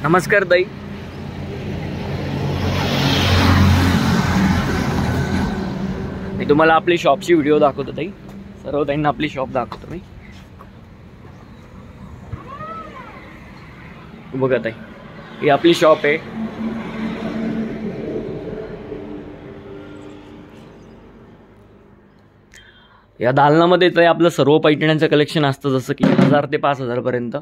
नमस्कार ताई. मी तुम्हाला आपली शॉपची व्हिडिओ दाखवतो ताई. सर्व ताईंना आपली शॉप दाखवतो मी. बघा ताई, ही आपली शॉप आहे. या दालनामध्ये ताई आपलं सर्व पैठण्यांचं कलेक्शन असतं, जसं की 1000 ते 5000 पर्यंत.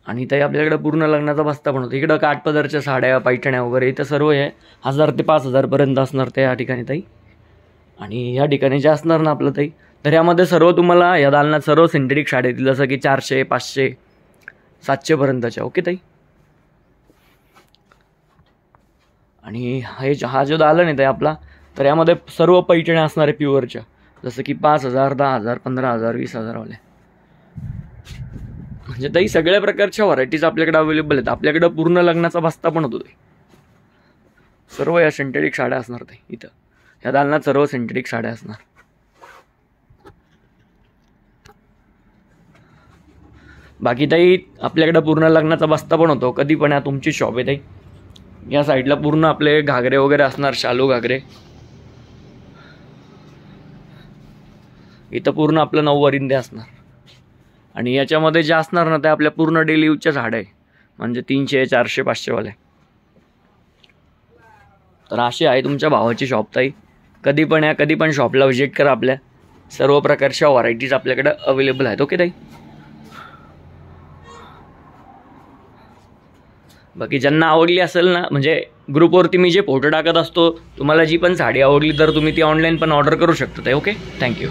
आणि ताई आपल्याकडे पूर्ण लग्नाचा बस्ता पण होतो. इकडं काठपदरच्या साड्या, पैठण्या वगैरे इथं सर्व हे 1000 ते 5000 पर्यंत असणार त्या या ठिकाणी ताई. आणि या ठिकाणी जे असणार ना आपलं ताई, तर यामध्ये सर्व तुम्हाला या दालनात सर्व सिंथेटिक साड्या येतील, जसं की 400, 500, 700 पर्यंतच्या. ओके ताई. आणि हा जो दालन आहे ताई आपला, तर यामध्ये सर्व पैठण्या असणार आहे प्युअरच्या, जसं की 5000, 10000, 15000, 20000 वाले. म्हणजे ताई सगळ्या प्रकारच्या व्हरायटीज आपल्याकडे अवेलेबल आहेत. आपल्याकडे पूर्ण लग्नाचा बस्ता पण होतो ताई. सर्व या सिंथेटिक साड्या असणार ताई. इथं या दालनात सर्व सिंथेटिक साड्या असणार. बाकी ताई आपल्याकडे पूर्ण लग्नाचा बस्ता पण होतो. कधी पण या तुमची शॉप आहे ताई. या साईडला पूर्ण आपले घागरे वगैरे असणार, शालू घागरे. इथं पूर्ण आपलं 9 वरिंदे असणार. आणि याच्यामध्ये जे असणार ना ते आपल्या पूर्ण डेली यूजच्या साड्या आहे, म्हणजे 300, 400, 500 वाले. तर अशी आहे तुमच्या भावाची शॉप ताई. कधी पण या, कधी पण शॉपला व्हिजिट करा. आपल्या सर्व प्रकारच्या व्हरायटीज आपल्याकडे अवेलेबल आहेत. ओके ताई. बाकी ज्यांना आवडली असेल ना, म्हणजे ग्रुपवरती मी जे फोटो टाकत असतो, तुम्हाला जी पण साडी आवडली तर तुम्ही ती ऑनलाईन पण ऑर्डर करू शकता ताई. Okay, thank you.